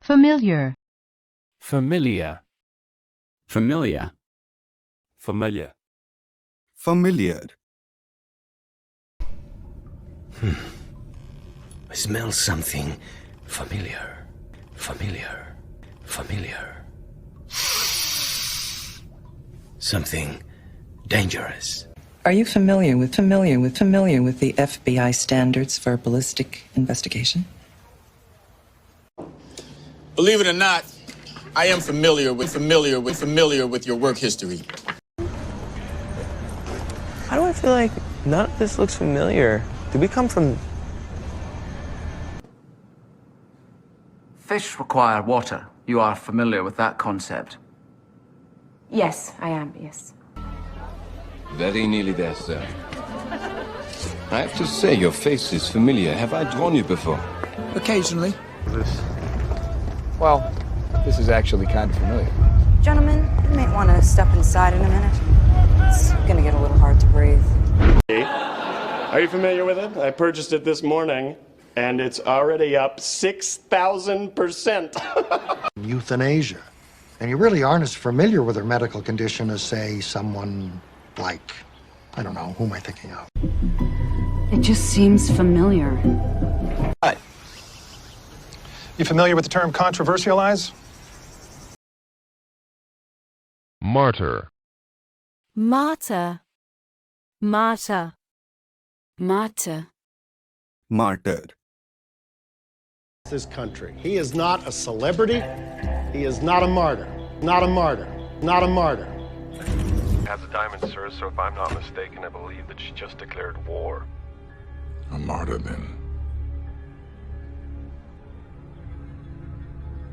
Familiar. Familiar. Familiar. Familiar. Familiar. I smell something familiar. Familiar. Familiar. Something dangerous. Are you familiar with the FBI standards for ballistic investigation? Believe it or not, I am familiar with your work history. How do I feel like none of this looks familiar? Did we come from... Fish require water. You are familiar with that concept? Yes, I am, yes. Very nearly there, sir. I have to say, your face is familiar. Have I drawn you before? Occasionally. Well, this is actually kind of familiar. Gentlemen, you might want to step inside in a minute. It's gonna get a little hard to breathe. Are you familiar with it? I purchased it this morning, and it's already up 6,000%. Euthanasia. And you really aren't as familiar with her medical condition as, say, someone like, I don't know, who am I thinking of? It just seems familiar. Hi. You familiar with the term controversialize? Martyr. Martyr. Martyr. Martyr. Martyred. This country. He is not a celebrity. He is not a martyr. Not a martyr. Not a martyr. Has a diamond, sir, so if I'm not mistaken, I believe that she just declared war. A martyr, then.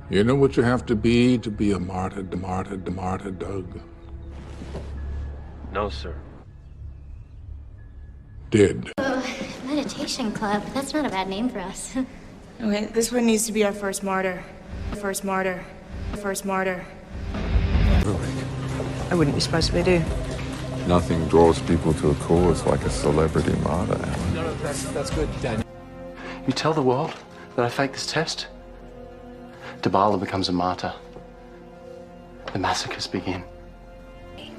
You know what you have to be a martyr, Doug? No, sir. Dead. Meditation club. That's not a bad name for us. Okay, this one needs to be our first martyr. First martyr. First martyr. I wouldn't be surprised if they do. Nothing draws people to a cause like a celebrity martyr. No, that's good, Dad. You tell the world that I faked this test? Dibala becomes a martyr. The massacres begin.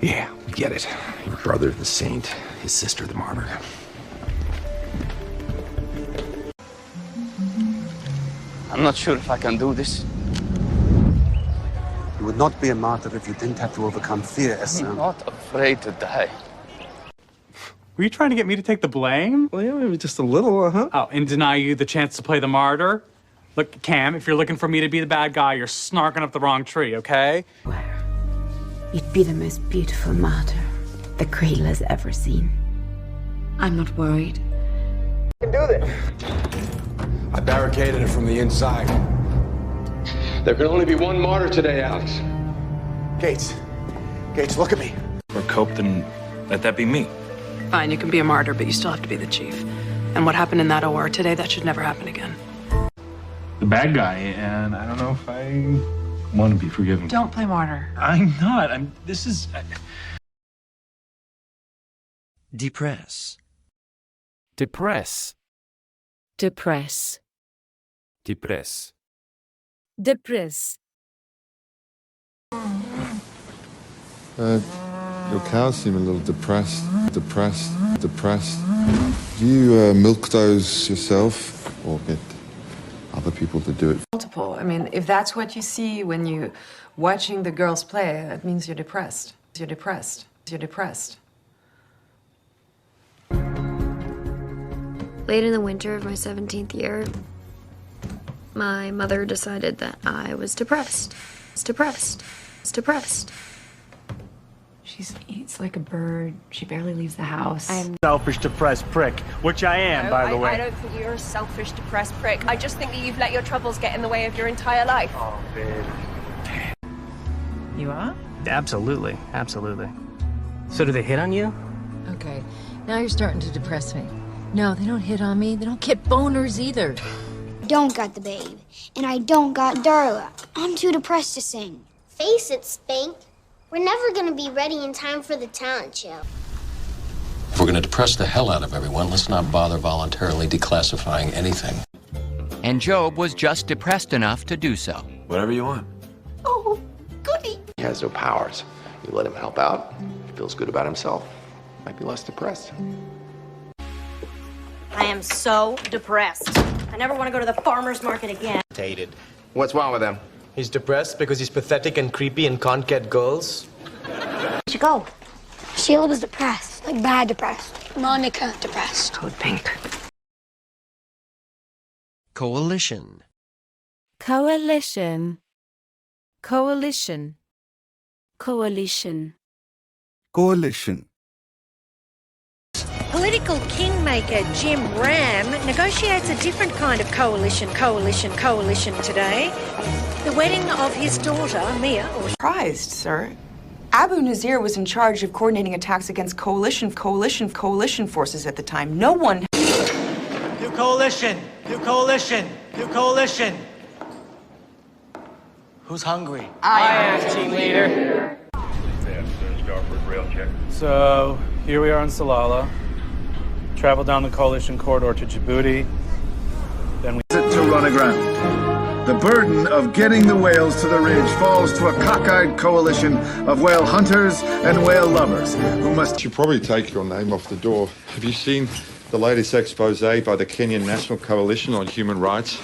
Yeah, we get it. Your brother the saint, his sister the martyr. I'm not sure if I can do this. You would not be a martyr if you didn't have to overcome fear, I'm not afraid to die. Were you trying to get me to take the blame? Well, yeah, maybe just a little, huh? Oh, and deny you the chance to play the martyr? Look, Cam, if you're looking for me to be the bad guy, you're snarking up the wrong tree, okay? You'd be the most beautiful martyr the cradle has ever seen. I'm not worried. You can do this. I barricaded it from the inside. There can only be one martyr today, Alex. Gates, look at me. Or cope, then let that be me. Fine, you can be a martyr, but you still have to be the chief. And what happened in that OR today, that should never happen again. The bad guy, and I don't know if I want to be forgiven. Don't play martyr. I'm not. Depress. Depress. Depress. Depress. Depress. Your cows seem a little depressed. Do you milk those yourself or get other people to do it? Multiple. I mean, if that's what you see when you're watching the girls play, that means you're depressed. You're depressed. You're depressed. Late in the winter of my 17th year, my mother decided that I was depressed. Depressed. She eats like a bird. She barely leaves the house. I'm Selfish, depressed prick, which I am, by the way. I don't think you're a selfish, depressed prick. I just think that you've let your troubles get in the way of your entire life. Oh, babe. You are? Absolutely. So do they hit on you? Okay, now you're starting to depress me. No, they don't hit on me. They don't get boners either. I don't got the babe, and I don't got Darla. I'm too depressed to sing. Face it, Spank. We're never gonna be ready in time for the talent show. If we're gonna depress the hell out of everyone, let's not bother voluntarily declassifying anything. and Job was just depressed enough to do so. Whatever you want. Oh, goody. He has no powers. You let him help out. He feels good about himself. Might be less depressed. I am so depressed. I never want to go to the farmer's market again. Hated. What's wrong with him? He's depressed because he's pathetic and creepy and can't get girls. Where'd you go? Sheila was depressed. Like bad depressed. Monica depressed. Code pink. Coalition. Coalition. Coalition. Coalition. Coalition. Political kingmaker Jim Ram negotiates a different kind of coalition today. The wedding of his daughter, Mia. Surprised, sir. Abu Nazir was in charge of coordinating attacks against coalition forces at the time. No one... New coalition! New coalition! New coalition! Who's hungry? I am, team leader. So, here we are in Salalah. Travel down the coalition corridor to Djibouti. Then we... To run aground. The burden of getting the whales to the ridge falls to a cockeyed coalition of whale hunters and whale lovers who must... You should probably take your name off the door. Have you seen the latest expose by the Kenyan National Coalition on Human Rights?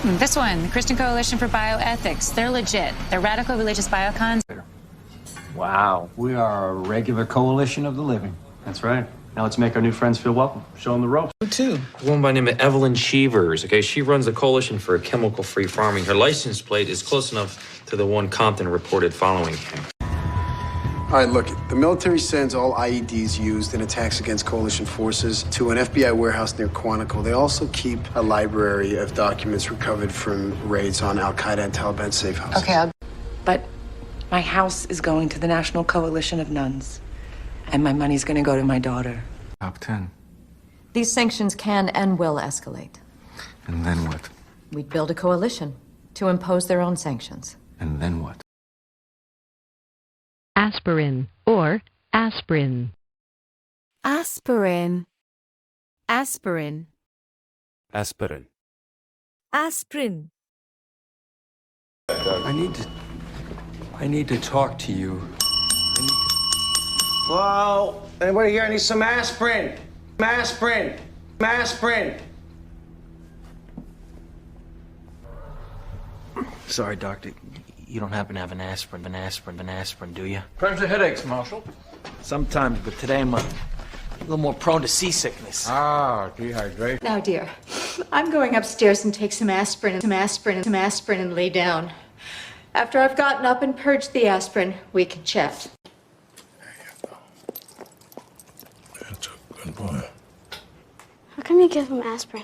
This one, the Christian Coalition for Bioethics. They're legit. They're radical religious biocons. Wow, we are a regular coalition of the living. That's right. Now let's make our new friends feel welcome. Show them the ropes. Too. A woman by the name of Evelyn Cheevers. Okay, she runs a coalition for chemical-free farming. Her license plate is close enough to the one Compton reported following him. All right, look, the military sends all IEDs used in attacks against coalition forces to an FBI warehouse near Quantico. They also keep a library of documents recovered from raids on Al-Qaeda and Taliban safe houses. Okay, but my house is going to the National Coalition of Nuns, and my money's going to go to my daughter. Top 10. These sanctions can and will escalate. And then what? We'd build a coalition to impose their own sanctions. And then what? Aspirin or aspirin. Aspirin. Aspirin. Aspirin. Aspirin. I need to talk to you. Whoa! Anybody here need some aspirin? Aspirin! Aspirin! Sorry, Doctor. You don't happen to have an aspirin, do you? Crimes of headaches, Marshal. Sometimes, but today I'm a little more prone to seasickness. Ah, dehydration. Now, dear, I'm going upstairs and take some aspirin and lay down. After I've gotten up and purged the aspirin, we can chat. Good boy. How come you give him aspirin?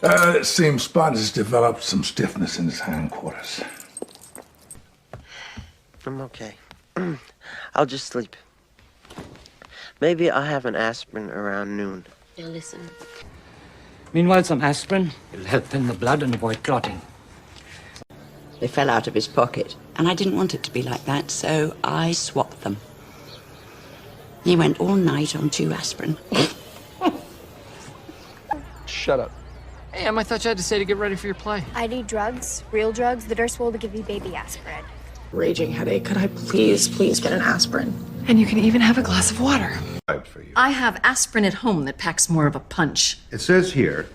It seems Spot has developed some stiffness in his hindquarters. I'm okay. I'll just sleep. Maybe I'll have an aspirin around noon. Now listen. Meanwhile, some aspirin will help thin the blood and avoid clotting. They fell out of his pocket, and I didn't want it to be like that, so I swapped them. He went all night on 2 aspirin. Shut up. Hey, I thought you had to say to get ready for your play. I need drugs, real drugs that are supposed to give you baby aspirin. Raging headache. Could I please get an aspirin? And you can even have a glass of water. For you. I have aspirin at home that packs more of a punch. It says here,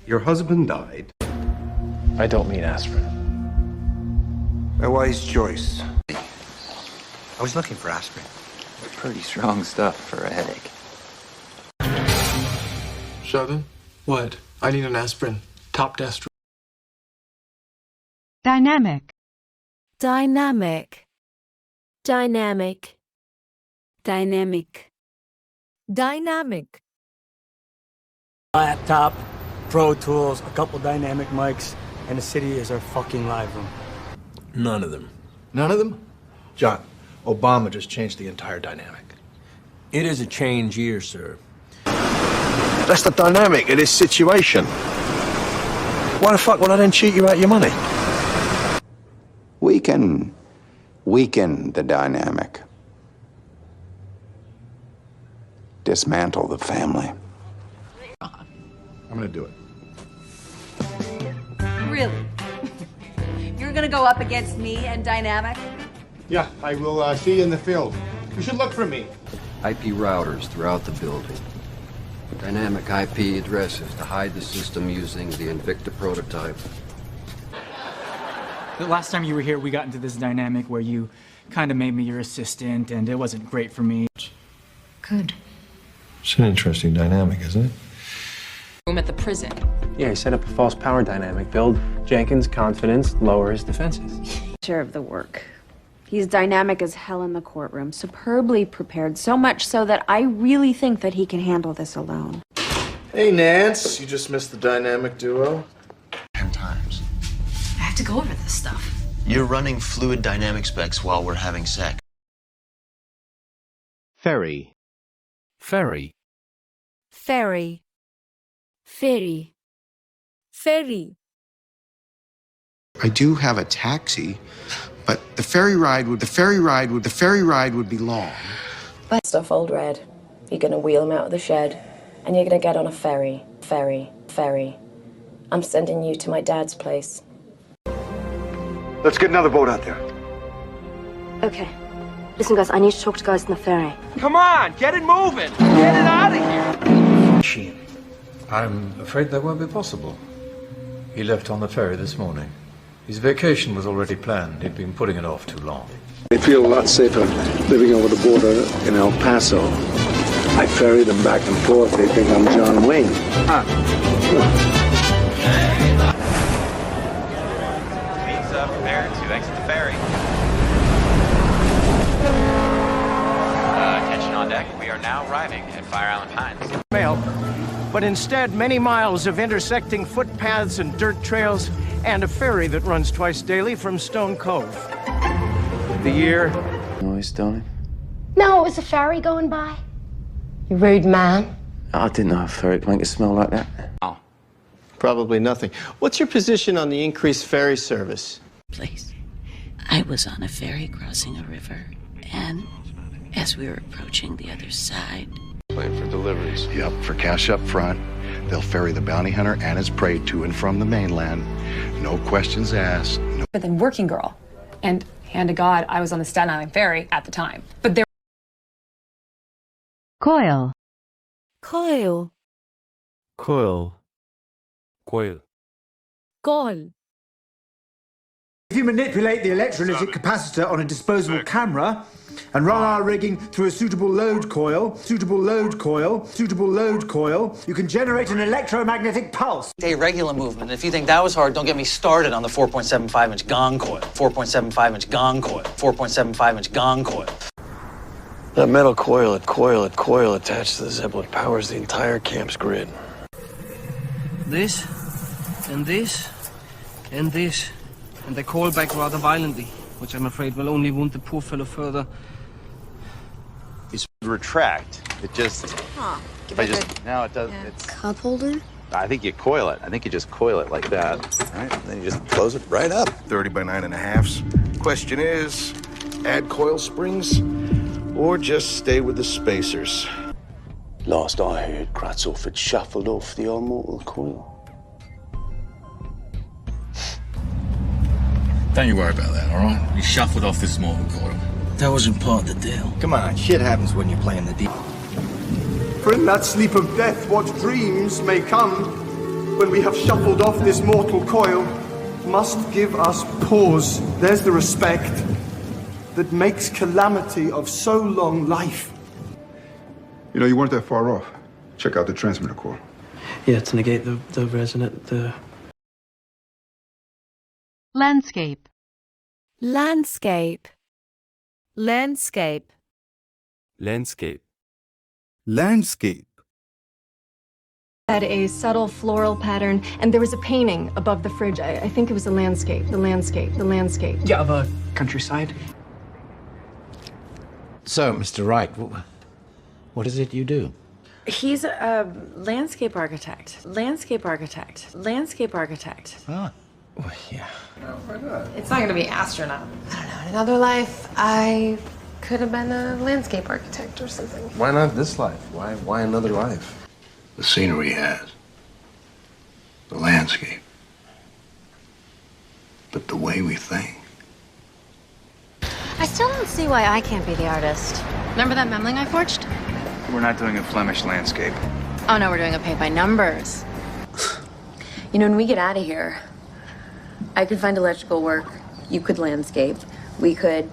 your husband died. I don't mean aspirin. A wise choice. I was looking for aspirin. Pretty strong stuff for a headache. Sheldon? What? I need an aspirin. Top destro. Dynamic. Dynamic. Dynamic. Dynamic. Dynamic. Laptop, Pro Tools, a couple dynamic mics, and the city is our fucking live room. None of them. None of them? John, Obama just changed the entire dynamic. It is a change year, sir. That's the dynamic of this situation. Why the fuck would I then cheat you out your money? We can weaken the dynamic. Dismantle the family. I'm gonna do it. Really? You're gonna go up against me and Dynamic? Yeah, I will see you in the field. You should look for me. IP routers throughout the building. Dynamic IP addresses to hide the system using the Invicta prototype. The last time you were here, we got into this dynamic where you kind of made me your assistant, and it wasn't great for me. Good. It's an interesting dynamic, isn't it? Room at the prison. Yeah, he set up a false power dynamic. Build Jenkins' confidence, lower his defenses. Share of the work. He's dynamic as hell in the courtroom, superbly prepared, so much so that I really think that he can handle this alone. Hey, Nance, you just missed the dynamic duo? 10 times. I have to go over this stuff. You're running fluid dynamic specs while we're having sex. Ferry. Ferry. Ferry. Ferry. Ferry. I do have a taxi, but the ferry ride would be long. But stuff old Red. You're gonna wheel him out of the shed, and you're gonna get on a ferry. I'm sending you to my dad's place. Let's get another boat out there. Okay. Listen, guys, I need to talk to guys in the ferry. Come on, get it moving! Get it out of here! Machine. I'm afraid that won't be possible. He left on the ferry this morning. His vacation was already planned. He'd been putting it off too long. They feel a lot safer living over the border in El Paso. I ferry them back and forth. They think I'm John Wayne. Prepare to exit the ferry. Attention on deck. We are now arriving at Fire Island Pines. But instead many miles of intersecting footpaths and dirt trails and a ferry that runs twice daily from Stone Cove. The year... Noise, darling? No, it was a ferry going by. You rude man. I didn't know a ferry could make it smell like that. Oh. Probably nothing. What's your position on the increased ferry service? Place. I was on a ferry crossing a river, and as we were approaching the other side... Waiting for deliveries. Yep, for cash up front. They'll ferry the bounty hunter and his prey to and from the mainland. No questions asked. No... But then Working Girl. And hand to God, I was on the Staten Island ferry at the time. But there... Coil. Coil. Coil. Coil. Coil. If you manipulate the electrolytic capacitor on a disposable camera and run our rigging through a suitable load coil, you can generate an electromagnetic pulse. Irregular movement. If you think that was hard, don't get me started on the 4.75-inch gong coil. 4.75-inch gong coil. 4.75-inch gong coil. That metal coil attached to the Zeppelin powers the entire camp's grid. This, and this, and this. And they call back rather violently, which I'm afraid will only wound the poor fellow further. It's retract. It just... Huh. Now it does... Yeah. It's... Cup holder? I think you coil it. I think you just coil it like that. Right? And then you just close it right up. 30 by 9.5. Question is, add coil springs or just stay with the spacers? Last I heard, Kratzoff had shuffled off the old mortal coil. Don't you worry about that, all right? You shuffled off this mortal coil. That wasn't part of the deal. Come on, shit happens when you're playing the deep. For in that sleep of death, what dreams may come when we have shuffled off this mortal coil must give us pause. There's the respect that makes calamity of so long life. You know, you weren't that far off. Check out the transmitter core. Yeah, to negate the resonant, Landscape. Landscape. Landscape. Landscape. Landscape. Had a subtle floral pattern, and there was a painting above the fridge. I think it was a landscape. The landscape. Yeah, of a countryside. So, Mr. Wright, what is it you do? He's a landscape architect. Landscape architect. Landscape architect. Ah. Well, yeah. It's not gonna be astronaut. I don't know. In another life, I could have been a landscape architect or something. Why not this life? Why another life? The scenery has. The landscape. but the way we think. I still don't see why I can't be the artist. Remember that memling I forged? We're not doing a Flemish landscape. Oh no, we're doing a paint by numbers. You know, when we get out of here, I could find electrical work. You could landscape. We could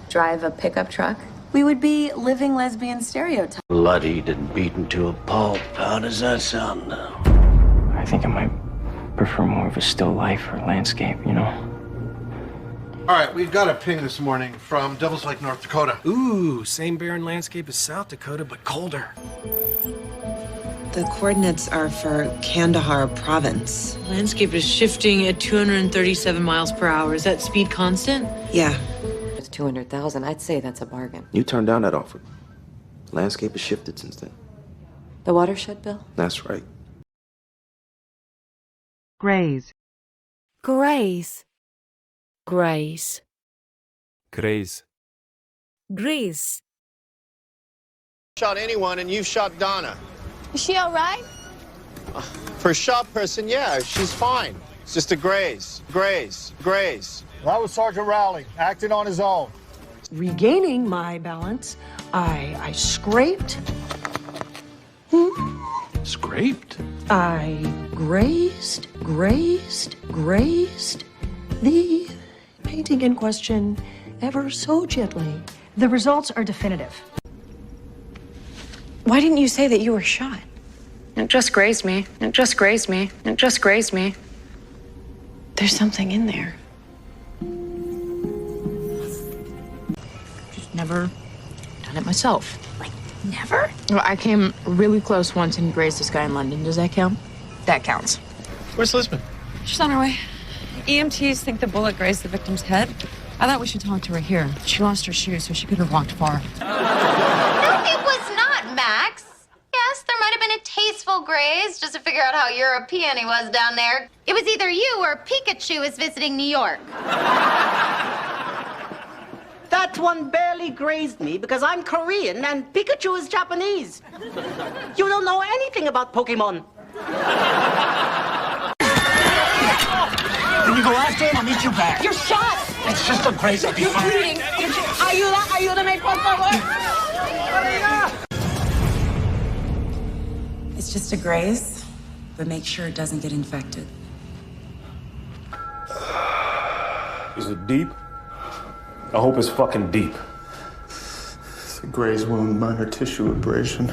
drive a pickup truck. We would be living lesbian stereotypes. Bloodied and beaten to a pulp. How does that sound now? I think I might prefer more of a still life or landscape, you know? All right, we've got a ping this morning from Devils Lake, North Dakota. Ooh, same barren landscape as South Dakota, but colder. The coordinates are for Kandahar province. Landscape is shifting at 237 miles per hour. Is that speed constant? Yeah. It's 200,000. I'd say that's a bargain. You turned down that offer. Landscape has shifted since then. The watershed bill? That's right. Graze. Graze. Graze. Graze. Graze. Shot anyone, and you've shot Donna. Is she all right? For a shot person, yeah, she's fine. It's just a graze. Graze. Graze. That was Sergeant Rowley, acting on his own. Regaining my balance, I scraped. Scraped? I grazed the painting in question ever so gently. The results are definitive. Why didn't you say that you were shot? It just grazed me. It just grazed me. It just grazed me. There's something in there. Just never done it myself. Like, never? Well, I came really close once and grazed this guy in London. Does that count? That counts. Where's Lisbon? She's on her way. EMTs think the bullet grazed the victim's head. I thought we should talk to her here. She lost her shoes, so she could have walked far. No, it was not, Max. Yes, there might have been a tasteful graze just to figure out how European he was down there. It was either you or Pikachu is visiting New York. That one barely grazed me because I'm Korean and Pikachu is Japanese. You don't know anything about Pokemon. When you go after him, I'll meet you back. You're shot. It's just a graze. I'll be You're fine. bleeding. Ayúdame, por favor. It's just a graze, but make sure it doesn't get infected. Is it deep? I hope it's fucking deep. It's a graze wound, minor tissue abrasion.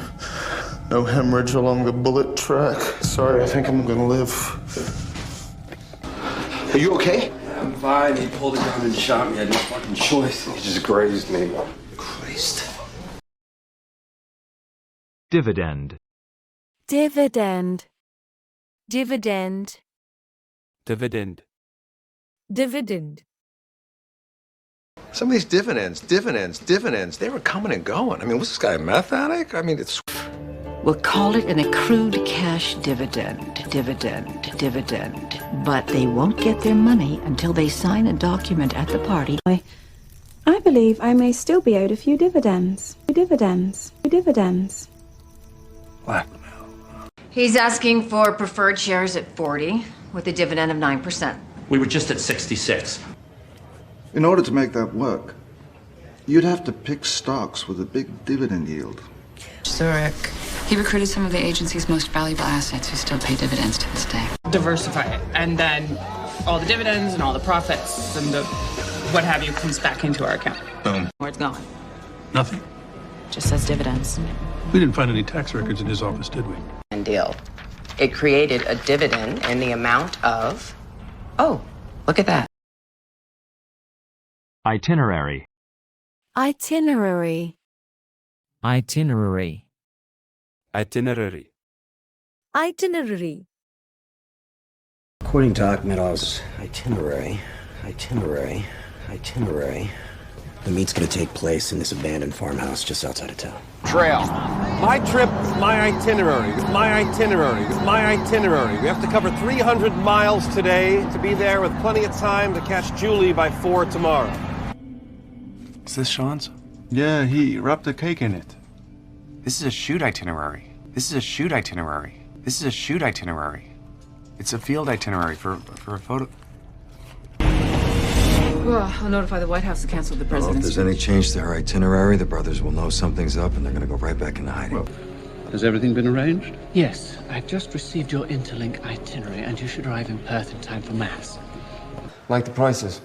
No hemorrhage along the bullet track. Sorry, I think I'm gonna live. Are you okay? I'm fine. He pulled a gun and shot me. I had no fucking choice. He just grazed me. Christ. Dividend. Dividend. Dividend. Dividend. Dividend. Some of these dividends, they were coming and going. I mean, was this guy a meth addict? I mean, it's... We'll call it an accrued cash dividend. But they won't get their money until they sign a document at the party. I believe I may still be owed a few dividends. Dividends. Blackmail. He's asking for preferred shares at 40 with a dividend of 9%. We were just at 66. In order to make that work, you'd have to pick stocks with a big dividend yield. Zurich. He recruited some of the agency's most valuable assets who still pay dividends to this day. Diversify it, and then all the dividends and all the profits and the what have you comes back into our account. Boom. Where it's going? Nothing. Just says dividends. We didn't find any tax records in his office, did we? And deal. It created a dividend in the amount of... Oh, look at that. Itinerary. Itinerary. Itinerary. Itinerary. Itinerary. According to Akhmedov's itinerary, the meet's gonna take place in this abandoned farmhouse just outside of town. Trail. My trip is my itinerary. We have to cover 300 miles today to be there with plenty of time to catch Julie by 4 tomorrow. Is this Sean's? Yeah, he wrapped a cake in it. This is a shoot itinerary. It's a field itinerary for a photo. Well, I'll notify the White House to cancel the Well, if president's. there's any change to her itinerary, the brothers will know something's up and they're gonna go right back into hiding. Has everything been arranged? Yes. I've just received your interlink itinerary, and you should arrive in Perth in time for Mass. Like the prices.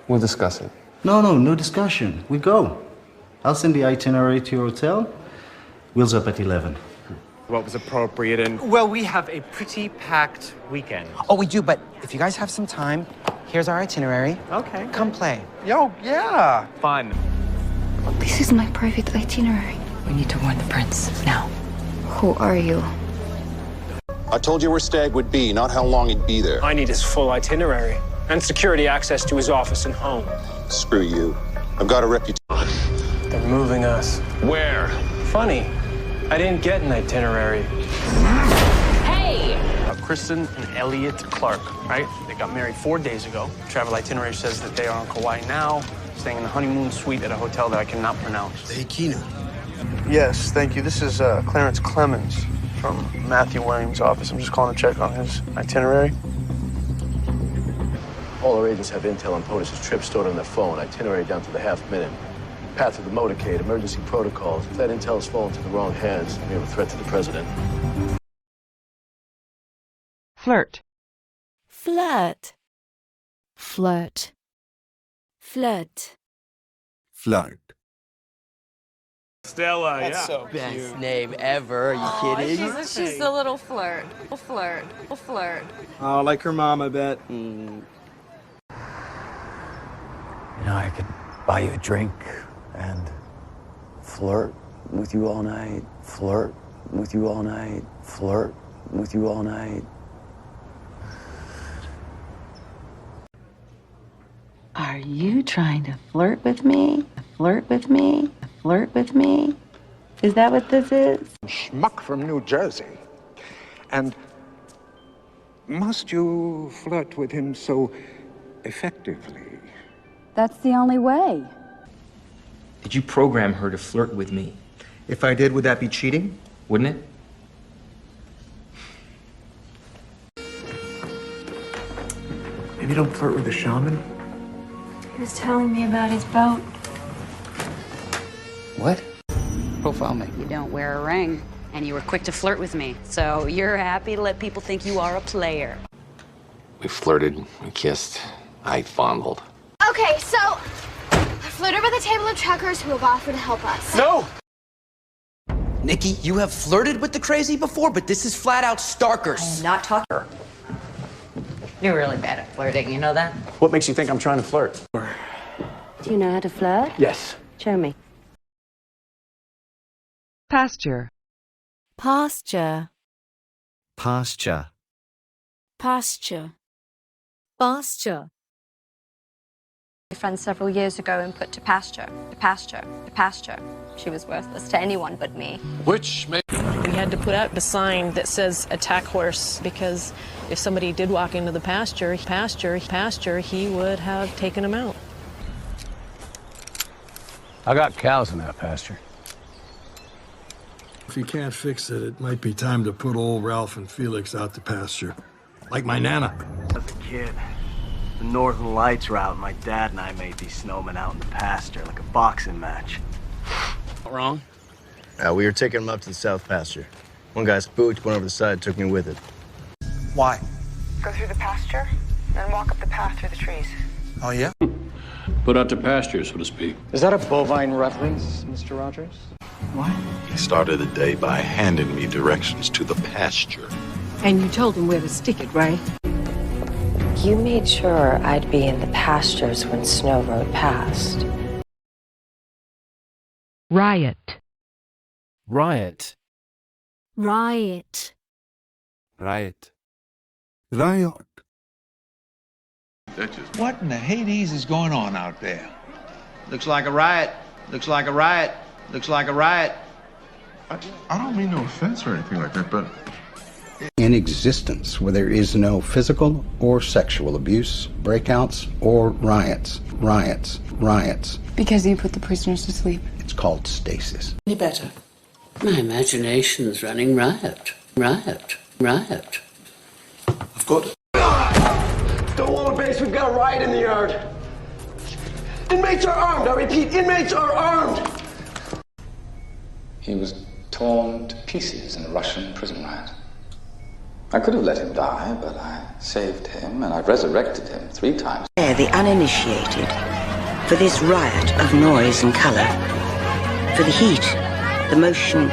We'll discuss it. No discussion. We go. I'll send the itinerary to your hotel. Wheels up at 11. What was appropriate and... Well, we have a pretty packed weekend. Oh, we do, but if you guys have some time, here's our itinerary. Okay. Come play. Yo, yeah. Fun. This is my private itinerary. We need to warn the prince now. Who are you? I told you where Stag would be, not how long he'd be there. I need his full itinerary and security access to his office and home. Screw you. I've got a reputation. They're moving us. Where? Funny. I didn't get an itinerary. Hey! Kristen and Elliot Clark, right? They got married 4 days ago. Travel itinerary says that they are on Kauai now, staying in the honeymoon suite at a hotel that I cannot pronounce. Hey, Kina. Yes, thank you. This is Clarence Clemens from Matthew Williams' office. I'm just calling to check on his itinerary. All our agents have intel on POTUS's trip stored on their phone, itinerary down to the half-minute, path of the motorcade, emergency protocols. If that intel has fallen to the wrong hands, we have a threat to the president. Flirt. Flirt. Flirt. Flirt. Flirt. Stella, That's so best name ever. Are you kidding? She's a little flirt. Flirt. Flirt. Oh, like her mom, I bet. You know, I could buy you a drink and flirt with you all night, flirt with you all night, flirt with you all night. Are you trying to flirt with me? Flirt with me? Flirt with me? Is that what this is? Schmuck from New Jersey. And must you flirt with him so effectively? That's the only way. Did you program her to flirt with me? If I did, would that be cheating? Wouldn't it? Maybe don't flirt with the shaman? He was telling me about his boat. What? Profile me. You don't wear a ring, and you were quick to flirt with me. So you're happy to let people think you are a player. We flirted, we kissed, I fondled. Okay, so I flirted with a table of truckers who have offered to help us. No! Nikki, you have flirted with the crazy before, but this is flat out Starkers. I'm not talking. You're really bad at flirting, you know that? What makes you think I'm trying to flirt? Do you know how to flirt? Yes. Show me. Pasture. Pasture. Pasture. Pasture. Pasture. My friend several years ago and put to pasture, to pasture, to pasture. She was worthless to anyone but me. Which may... We had to put up a sign that says attack horse because if somebody did walk into the pasture, he would have taken him out. I got cows in that pasture. If you can't fix it, it might be time to put old Ralph and Felix out to pasture. Like my Nana. As a kid, the Northern Lights were out. My dad and I made these snowmen out in the pasture like a boxing match. Wrong? We were taking them up to the south pasture. One guy spooked, went over the side, took me with it. Why? Go through the pasture, then walk up the path through the trees. Oh, yeah? Put out to pasture, so to speak. Is that a bovine reference, Mr. Rogers? What? He started the day by handing me directions to the pasture. And you told him where to stick it, right? You made sure I'd be in the pastures when Snow rode past. Riot. Riot. Riot. Riot. Riot. What in the Hades is going on out there? Looks like a riot. Looks like a riot. Looks like a riot. I don't mean no offense or anything like that, but... In existence where there is no physical or sexual abuse, breakouts, or riots. Because you put the prisoners to sleep. It's called stasis. Any better? My imagination's running riot. Riot. Riot. I've got it. Don't want a base, we've got a riot in the yard. Inmates are armed! I repeat, inmates are armed! He was torn to pieces in a Russian prison riot. I could have let him die, but I saved him and I've resurrected him 3 times. The uninitiated, for this riot of noise and colour, for the heat, the motion.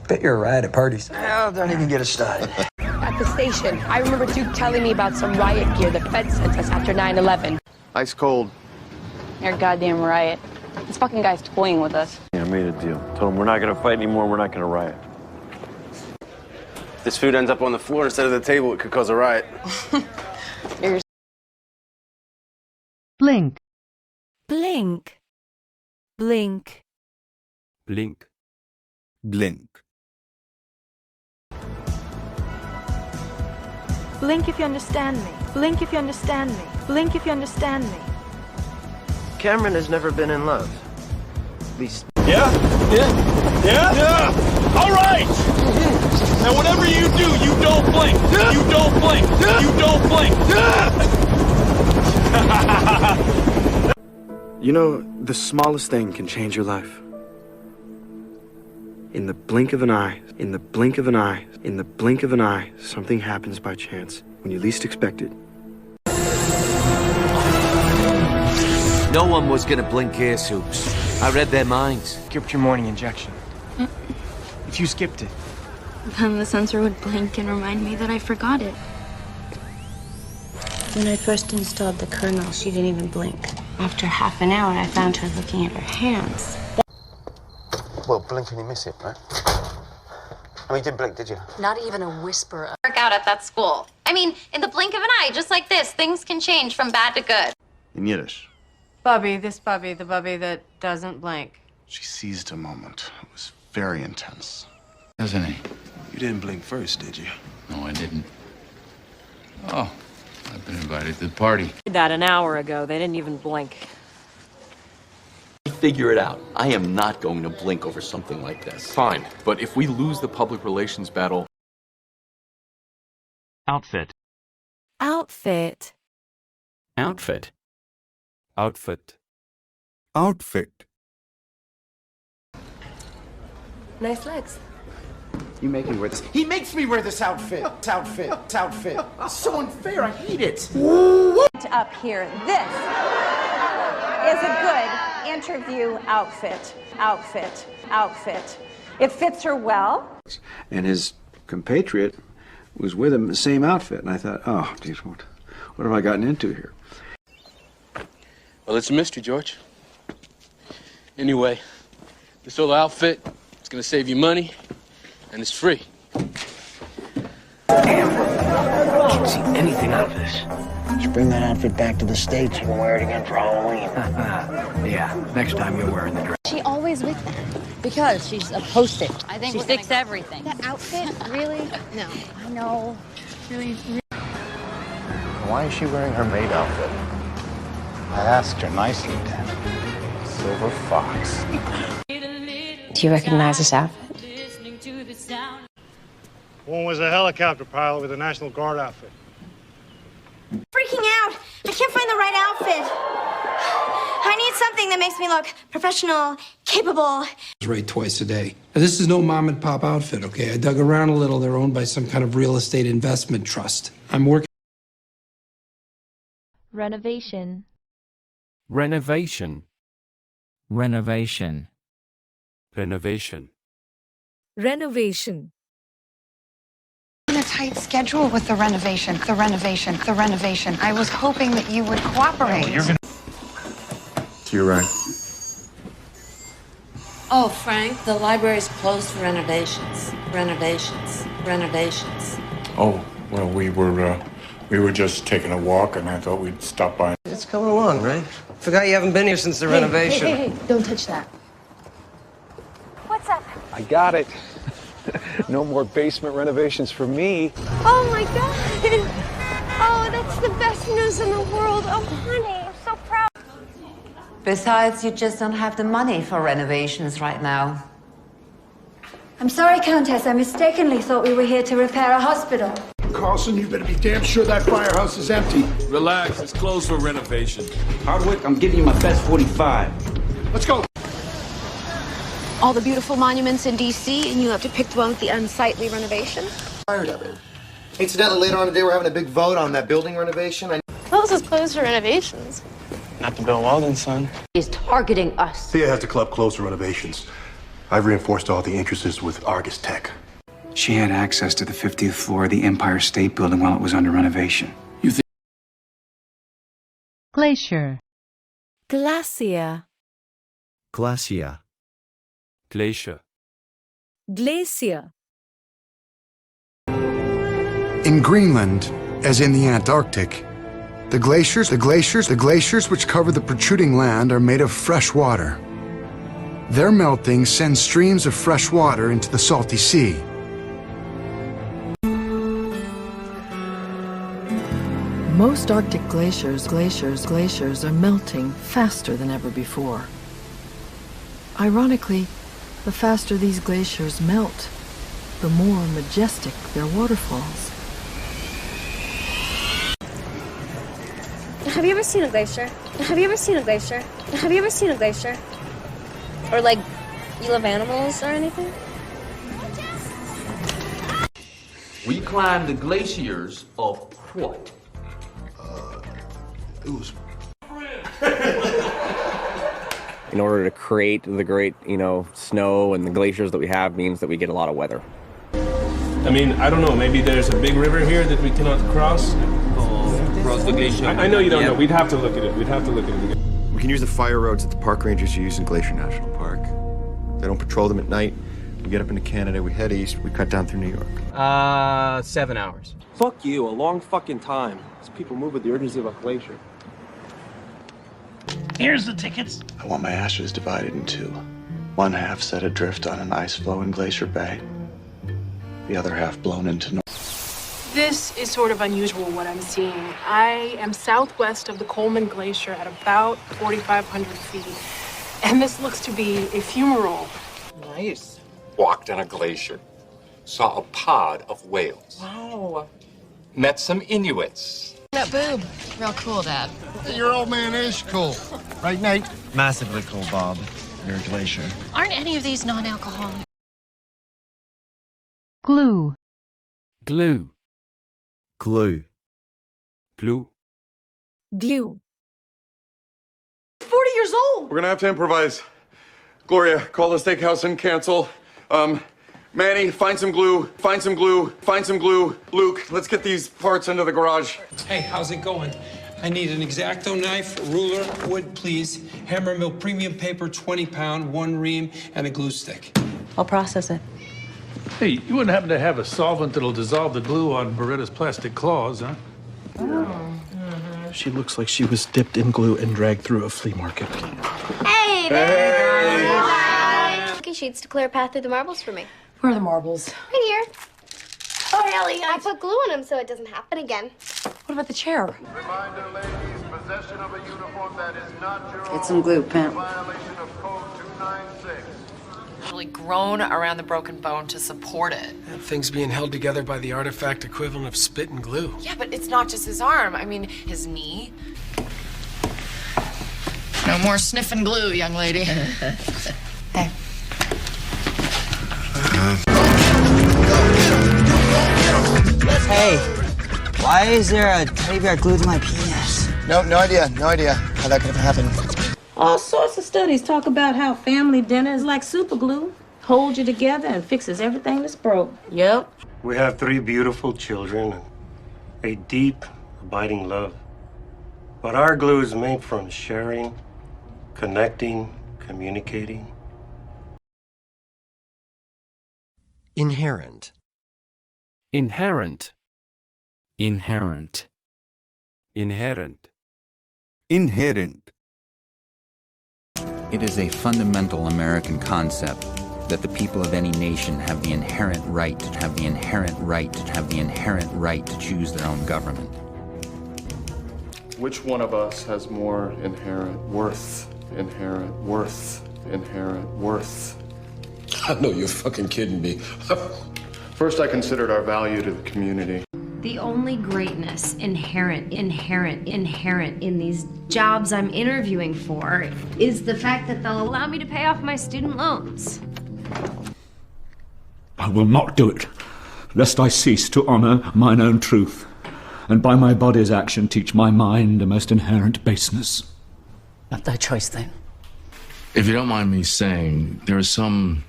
Bet you're a riot at parties. Oh, don't even get us started. At the station, I remember Duke telling me about some riot gear the Fed sent us after 9/11. Ice cold. You're a goddamn riot. This fucking guy's toying with us. Yeah, I made a deal. Told him we're not gonna fight anymore, we're not gonna riot. If this food ends up on the floor instead of the table, it could cause a riot. Blink. Blink. Blink. Blink. Blink. Blink if you understand me. Blink if you understand me. Blink if you understand me. Cameron has never been in love. At least. Yeah? Yeah? Yeah? Yeah! All right! Now, whatever you do, you don't blink. You don't blink. You don't blink. You know, the smallest thing can change your life. In the blink of an eye, in the blink of an eye, in the blink of an eye, something happens by chance when you least expect it. No one was gonna blink here, Soups. I read their minds. Skipped your morning injection. If you skipped it. Then the sensor would blink and remind me that I forgot it. When I first installed the kernel, she didn't even blink. After half an hour, I found her looking at her hands. Well, blink and you miss it, right? I mean, you didn't blink, did you? Not even a whisper of work out at that school. I mean, in the blink of an eye, just like this, things can change from bad to good. In Yiddish. Bubby, this Bubby, the Bubby that doesn't blink. She seized a moment. It was very intense. Doesn't he? You didn't blink first, did you? No, I didn't. Oh, I've been invited to the party. That an hour ago, they didn't even blink. Figure it out. I am not going to blink over something like this. Fine, but if we lose the public relations battle... Outfit. Outfit. Outfit. Outfit. Outfit. Nice legs. You make me wear this. He makes me wear this outfit. Outfit. It's so unfair. I hate it. Up here, this is a good interview outfit. It fits her well. And his compatriot was with him in the same outfit. And I thought, oh, geez, what have I gotten into here? Well, it's a mystery, George. Anyway, this little outfit, it's gonna save you money, and it's free. Damn. I can't see anything out of this. Just bring that outfit back to the States. You can wear it again for Halloween. Yeah, next time you're wearing the dress. She always with them. Because she's a post-it. I think she we'll fixed go. everything. That outfit? Really? No. I know. Really? Why is she wearing her maid outfit? I asked her nicely, Dad. Silver fox. Do you recognize this outfit? One was a helicopter pilot with a National Guard outfit. Freaking out! I can't find the right outfit. I need something that makes me look professional, capable. Right twice a day. Now, this is no mom and pop outfit, okay? I dug around a little. They're owned by some kind of real estate investment trust. I'm working. Renovation. Renovation. Renovation. Renovation. Renovation. On a tight schedule with the renovation. I was hoping that you would cooperate. To your right. Oh, Frank, the library's closed for renovations. Renovations. Oh, well, we were just taking a walk, and I thought we'd stop by. It's coming along, right? Forgot you haven't been here since the renovation. Hey, don't touch that. What's up? I got it. No more basement renovations for me. Oh, my God. Oh, that's the best news in the world. Oh, honey, I'm so proud. Besides, you just don't have the money for renovations right now. I'm sorry, Countess. I mistakenly thought we were here to repair a hospital. Carlson, you better be damn sure that firehouse is empty. Relax, it's closed for renovation. Hardwick, I'm giving you my best 45. Let's go. All the beautiful monuments in D.C., and you have to pick the one with the unsightly renovation? Tired of it. Incidentally, later on today, we're having a big vote on that building renovation. Well, this is closed for renovations. Not the Bill Walden, son. He's targeting us. Thea has the club closed for renovations. I've reinforced all the entrances with Argus Tech. She had access to the 50th floor of the Empire State Building while it was under renovation. You think... Glacier. Glacier. Glacier. Glacier. Glacier. In Greenland, as in the Antarctic, the glaciers which cover the protruding land are made of fresh water. Their melting sends streams of fresh water into the salty sea. Most Arctic glaciers are melting faster than ever before. Ironically, the faster these glaciers melt, the more majestic their waterfalls. Have you ever seen a glacier? Have you ever seen a glacier? Have you ever seen a glacier? Or like, you love animals or anything? We climbed the glaciers of what? It was... In order to create the great, snow and the glaciers that we have means that we get a lot of weather. I mean, I don't know, maybe there's a big river here that we cannot cross? Cross the glacier. I know you don't know, we'd have to look at it, again. We can use the fire roads that the park rangers use in Glacier National Park. They don't patrol them at night. We get up into Canada, we head east, we cut down through New York. 7 hours. Fuck you, a long fucking time. These people move with the urgency of a glacier. Here's the tickets. I want my ashes divided in two. One half set adrift on an ice floe in Glacier Bay. The other half blown into This is sort of unusual, what I'm seeing. I am southwest of the Coleman Glacier at about 4,500 feet. And this looks to be a fumarole. Nice. Walked on a glacier. Saw a pod of whales. Wow. Met some Inuits. That boob. Real cool, Dad. Your old man is cool. Right, Nate? Massively cool, Bob. You're a glacier. Aren't any of these non-alcoholic? Glue. Glue. Glue. Glue. Glue. 40 years old. We're gonna have to improvise. Gloria, call the steakhouse and cancel. Manny, find some glue. Find some glue. Find some glue. Luke, let's get these parts into the garage. Hey, how's it going? I need an X-Acto knife, ruler, wood, please, hammer mill premium paper, 20-pound, 1 ream, and a glue stick. I'll process it. Hey, you wouldn't happen to have a solvent that'll dissolve the glue on Beretta's plastic claws, huh? She looks like she was dipped in glue and dragged through a flea market. Hey, there. Hi. Sheets to clear a path through the marbles for me. Where are the marbles? Right here. Oh, really? I put glue on them so it doesn't happen again. What about the chair? Reminder, ladies, possession of a uniform that is not your Get some glue, pimp. violation of code 296. Really grown around the broken bone to support it. That thing's being held together by the artifact equivalent of spit and glue. Yeah, but it's not just his arm. I mean, his knee. No more sniffing glue, young lady. Hey. Hey, why is there a teddy bear glued to my penis? No idea how that could have happened. All sorts of studies talk about how family dinner is like super glue. Holds you together and fixes everything that's broke. Yep. We have 3 beautiful children and a deep, abiding love. But our glue is made from sharing, connecting, communicating. Inherent. Inherent. Inherent. Inherent. Inherent. It is a fundamental American concept that the people of any nation have the inherent right to have the inherent right to have the inherent right to choose their own government. Which one of us has more inherent worth? Inherent worth. Inherent worth. I know you're fucking kidding me. First, I considered our value to the community. The only greatness inherent in these jobs I'm interviewing for is the fact that they'll allow me to pay off my student loans. I will not do it, lest I cease to honour mine own truth, and by my body's action teach my mind a most inherent baseness. Not thy choice, then. If you don't mind me saying, there is some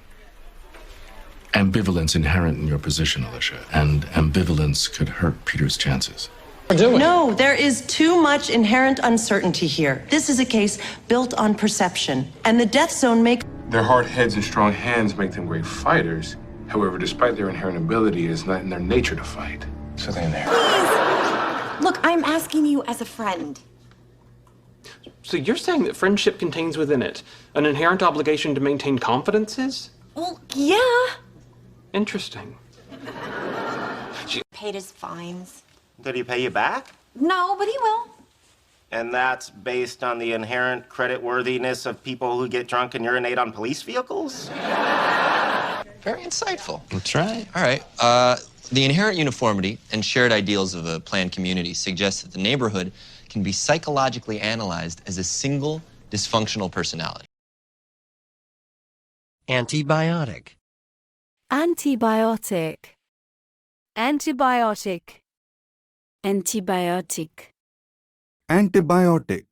ambivalence inherent in your position, Alicia, and ambivalence could hurt Peter's chances. No, there is too much inherent uncertainty here. This is a case built on perception, and the death zone makes... Their hard heads and strong hands make them great fighters. However, despite their inherent ability, it is not in their nature to fight. So they inherit. Please! Look, I'm asking you as a friend. So you're saying that friendship contains within it an inherent obligation to maintain confidences? Well, yeah. Interesting. Paid his fines. Did he pay you back? No, but he will. And that's based on the inherent creditworthiness of people who get drunk and urinate on police vehicles? Very insightful. That's right. All right. The inherent uniformity and shared ideals of a planned community suggest that the neighborhood can be psychologically analyzed as a single dysfunctional personality. Antibiotic. Antibiotic. Antibiotic. Antibiotic. Antibiotic.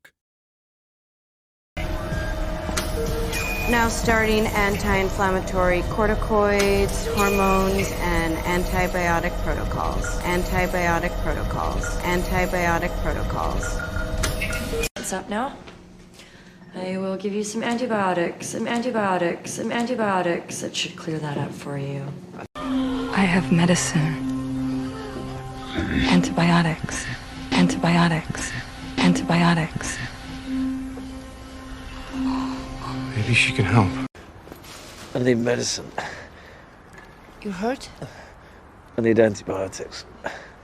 Now starting anti-inflammatory corticoids, hormones, and antibiotic protocols. Antibiotic protocols. Antibiotic protocols. What's up now? I will give you some antibiotics, some antibiotics, some antibiotics. That should clear that up for you. I have medicine. Antibiotics. Antibiotics. Antibiotics. Maybe she can help. I need medicine. You hurt? I need antibiotics.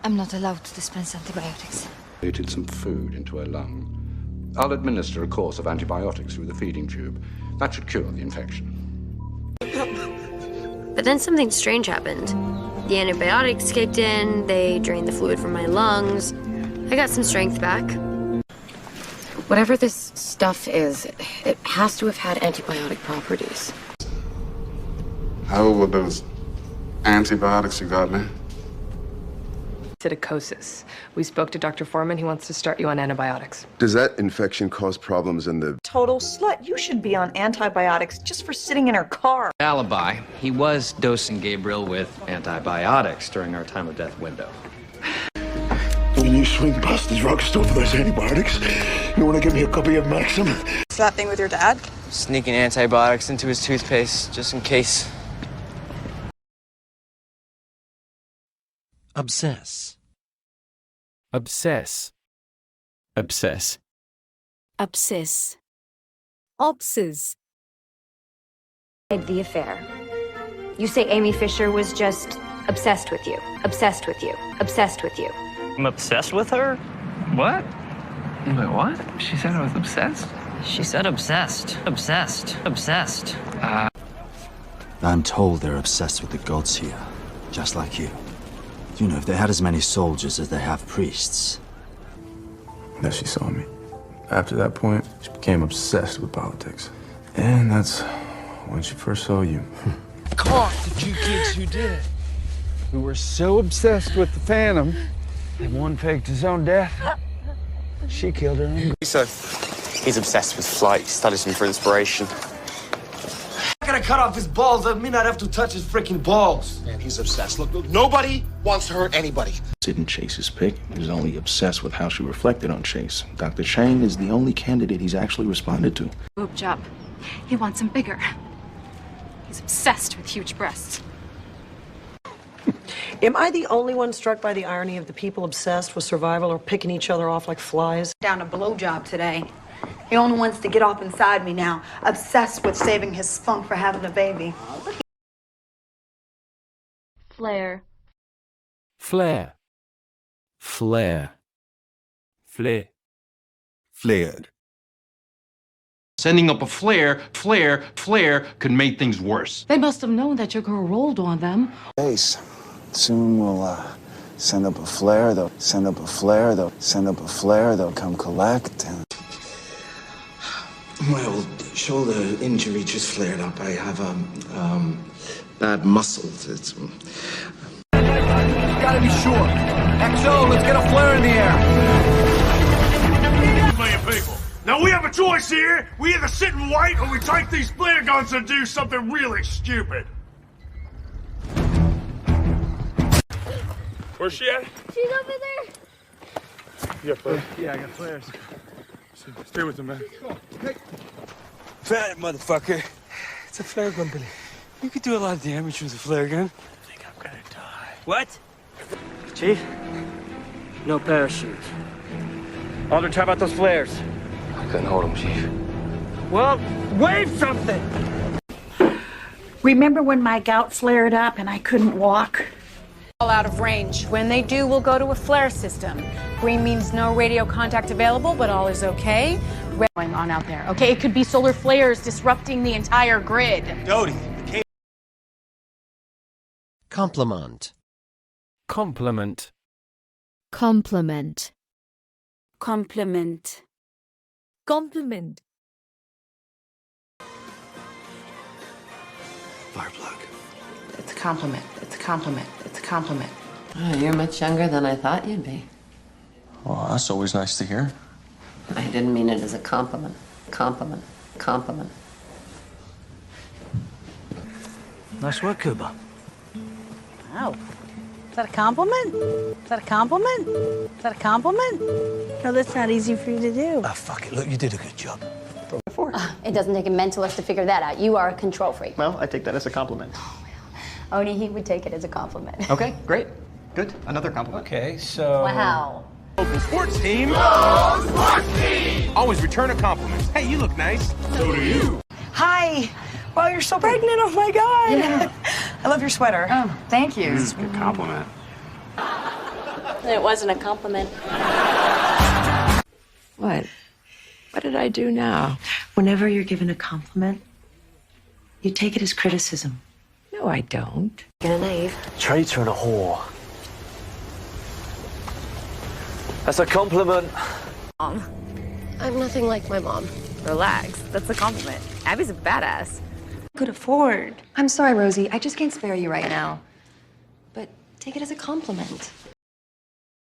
I'm not allowed to dispense antibiotics. Created some food into her lung. I'll administer a course of antibiotics through the feeding tube. That should cure the infection. But then something strange happened. The antibiotics kicked in, they drained the fluid from my lungs. I got some strength back. Whatever this stuff is, it has to have had antibiotic properties. How old were those antibiotics you got me? Psittacosis. We spoke to Dr. Foreman. He wants to start you on antibiotics. Does that infection cause problems in the... Total slut. You should be on antibiotics just for sitting in her car. Alibi. He was dosing Gabriel with antibiotics during our time of death window. When you swing past the drugstore for those antibiotics, you want to give me a copy of Maxim? Is that thing with your dad? Sneaking antibiotics into his toothpaste, just in case. Obsess. Obsess. Obsess. Obsess. Obsess. The affair. You say Amy Fisher was just obsessed with you. Obsessed with you. Obsessed with you. I'm obsessed with her? What? Wait, what? She said I was obsessed? She said obsessed. Obsessed. Obsessed. I'm told they're obsessed with the gods here, just like you. You know, if they had as many soldiers as they have priests. Then she saw me. After that point, she became obsessed with politics. And that's when she first saw you. Caught the two kids who did it. Who were so obsessed with the Phantom that one faked his own death. She killed her own. So, he's obsessed with flight. He studies me for inspiration. I'm gonna cut off his balls. That mean I'd have to touch his freaking balls. Man, he's obsessed. Look, nobody wants to hurt anybody. Didn't Chase's pick. He was only obsessed with how she reflected on Chase. Dr. Chang is the only candidate he's actually responded to. Boob job. He wants him bigger. He's obsessed with huge breasts. Am I the only one struck by the irony of the people obsessed with survival or picking each other off like flies? Down a blowjob today. He only wants to get off inside me now, obsessed with saving his spunk for having a baby. Flare. Flare. Flare. Flare. Flared. Sending up a flare could make things worse. They must have known that your girl rolled on them. Chase, soon we'll Send up a flare, they'll send up a flare, they'll send up a flare, they'll come collect. And My old shoulder injury just flared up. I have bad muscles. It's. Gotta be sure. XO, let's get a flare in the air. Million people. Now we have a choice here. We either sit and wait or we take these flare guns and do something really stupid. Where's she at? She's over there. You got flares? Yeah, I got flares. Stay with them, man. Hey. Fat motherfucker. It's a flare company. You could do a lot of damage with a flare gun. I think I'm gonna die. What? Chief, no parachute. Aldrich, how about those flares? I couldn't hold them, Chief. Well, wave something! Remember when my gout flared up and I couldn't walk? All out of range. When they do, we'll go to a flare system. Green means no radio contact available, but all is okay. Red going on out there. Okay, it could be solar flares disrupting the entire grid. Dodie, the Complement. Complement. Compliment. Compliment. Compliment. Fireplug. It's a compliment. It's a compliment. It's a compliment. Oh, you're much younger than I thought you'd be. Well, that's always nice to hear. I didn't mean it as a compliment. Compliment. Compliment. Nice work, Cuba. Wow. Is that a compliment? Is that a compliment? Is that a compliment? No, that's not easy for you to do. Ah, fuck it. Look, you did a good job. It doesn't take a mentalist to figure that out. You are a control freak. Well, I take that as a compliment. Only he would take it as a compliment. Okay, great. Good. Another compliment. Okay, so... Wow. Local sports team. Go sports team! Always return a compliment. Hey, you look nice. So do you. Hi. Wow, you're so pregnant. Oh, my God. Yeah. I love your sweater. Oh, thank you. It's a good compliment. It wasn't a compliment. What? What did I do now? Whenever you're given a compliment, you take it as criticism. No, I don't. You're naive. Traitor and a whore. That's a compliment. Mom, I'm nothing like my mom. Relax. That's a compliment. Abby's a badass. Could afford. I'm sorry, Rosie. I just can't spare you right now. But take it as a compliment.